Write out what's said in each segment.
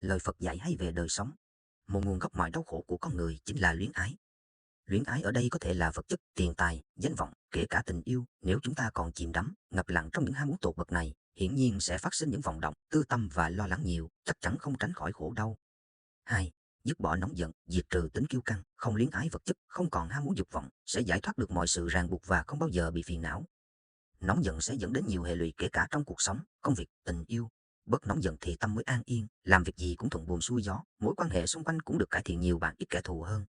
Lời Phật dạy hay về đời sống. Một nguồn gốc mọi đau khổ của con người chính là luyến ái. Luyến ái ở đây có thể là vật chất, tiền tài, danh vọng, kể cả tình yêu. Nếu chúng ta còn chìm đắm, ngập lặng trong những ham muốn tột bậc này, hiển nhiên sẽ phát sinh những vọng động, tư tâm và lo lắng nhiều, chắc chắn không tránh khỏi khổ đau. 2. Dứt bỏ nóng giận, diệt trừ tính kiêu căng, không luyến ái vật chất, không còn ham muốn dục vọng, sẽ giải thoát được mọi sự ràng buộc và không bao giờ bị phiền não. Nóng giận sẽ dẫn đến nhiều hệ lụy kể cả trong cuộc sống, công việc, tình yêu. Bớt nóng giận thì tâm mới an yên, làm việc gì cũng thuận buồm xuôi gió, mối quan hệ xung quanh cũng được cải thiện nhiều, bạn ít kẻ thù hơn.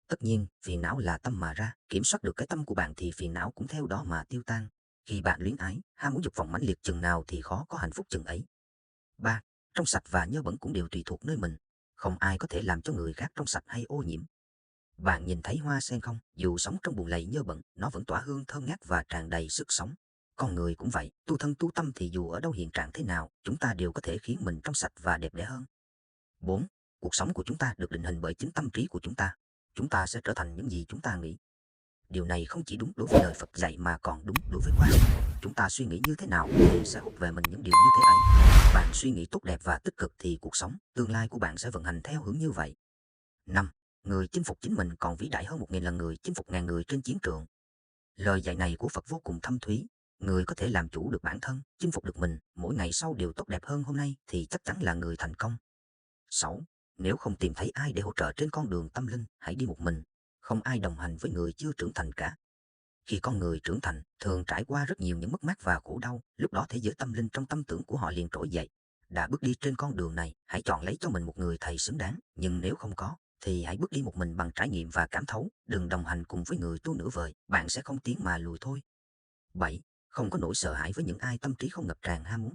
Tất nhiên, phiền não là tâm mà ra, kiểm soát được cái tâm của bạn thì phiền não cũng theo đó mà tiêu tan. Khi bạn luyến ái, ham muốn dục vọng mãnh liệt chừng nào thì khó có hạnh phúc chừng ấy. 3. Trong sạch và nhơ bẩn cũng đều tùy thuộc nơi mình. Không ai có thể làm cho người khác trong sạch hay ô nhiễm. Bạn nhìn thấy hoa sen không? Dù sống trong bùn lầy nhơ bẩn, nó vẫn tỏa hương thơm ngát và tràn đầy sức sống. Con người cũng vậy, tu thân tu tâm thì dù ở đâu hiện trạng thế nào, chúng ta đều có thể khiến mình trong sạch và đẹp đẽ hơn. 4. Cuộc sống của chúng ta được định hình bởi chính tâm trí của chúng ta. Chúng ta sẽ trở thành những gì chúng ta nghĩ. Điều này không chỉ đúng đối với lời Phật dạy mà còn đúng đối với khoa học. Chúng ta suy nghĩ như thế nào thì sẽ hút về mình những điều như thế ấy. Bạn suy nghĩ tốt đẹp và tích cực thì cuộc sống, tương lai của bạn sẽ vận hành theo hướng như vậy. 5. Người chinh phục chính mình còn vĩ đại hơn 1.000 lần người chinh phục ngàn người trên chiến trường. Lời dạy này của Phật vô cùng thâm thúy. Người có thể làm chủ được bản thân, chinh phục được mình, mỗi ngày sau đều tốt đẹp hơn hôm nay thì chắc chắn là người thành công. 6. Nếu không tìm thấy ai để hỗ trợ trên con đường tâm linh, hãy đi một mình. Không ai đồng hành với người chưa trưởng thành cả. Khi con người trưởng thành, thường trải qua rất nhiều những mất mát và khổ đau, lúc đó thế giới tâm linh trong tâm tưởng của họ liền trỗi dậy. Đã bước đi trên con đường này, hãy chọn lấy cho mình một người thầy xứng đáng, nhưng nếu không có, thì hãy bước đi một mình bằng trải nghiệm và cảm thấu, đừng đồng hành cùng với người tu nửa vời, bạn sẽ không tiến mà lùi thôi. 7. Không có nỗi sợ hãi với những ai tâm trí không ngập tràn ham muốn.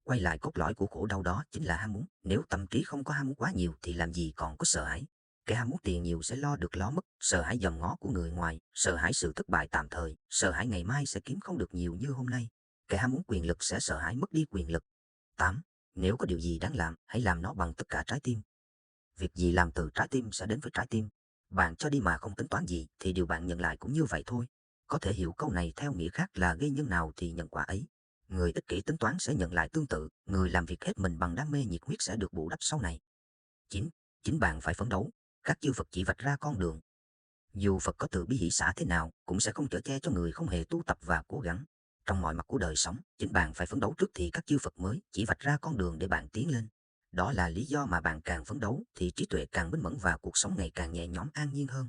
Quay lại cốt lõi của khổ đau đó chính là ham muốn, nếu tâm trí không có ham muốn quá nhiều thì làm gì còn có sợ hãi. Kẻ ham muốn tiền nhiều sẽ lo được lo mất, sợ hãi dòm ngó của người ngoài, sợ hãi sự thất bại tạm thời, sợ hãi ngày mai sẽ kiếm không được nhiều như hôm nay. Kẻ ham muốn quyền lực sẽ sợ hãi mất đi quyền lực. 8. Nếu có điều gì đáng làm, hãy làm nó bằng tất cả trái tim. Việc gì làm từ trái tim sẽ đến với trái tim. Bạn cho đi mà không tính toán gì thì điều bạn nhận lại cũng như vậy thôi. Có thể hiểu câu này theo nghĩa khác là gây nhân nào thì nhận quả ấy. Người ích kỷ tính toán sẽ nhận lại tương tự, người làm việc hết mình bằng đam mê nhiệt huyết sẽ được bù đắp sau này. 9. Chính bạn phải phấn đấu. Các chư Phật chỉ vạch ra con đường. Dù Phật có từ bi hỷ xã thế nào, cũng sẽ không chở che cho người không hề tu tập và cố gắng. Trong mọi mặt của đời sống, chính bạn phải phấn đấu trước thì các chư Phật mới chỉ vạch ra con đường để bạn tiến lên. Đó là lý do mà bạn càng phấn đấu thì trí tuệ càng minh mẫn và cuộc sống ngày càng nhẹ nhõm an nhiên hơn.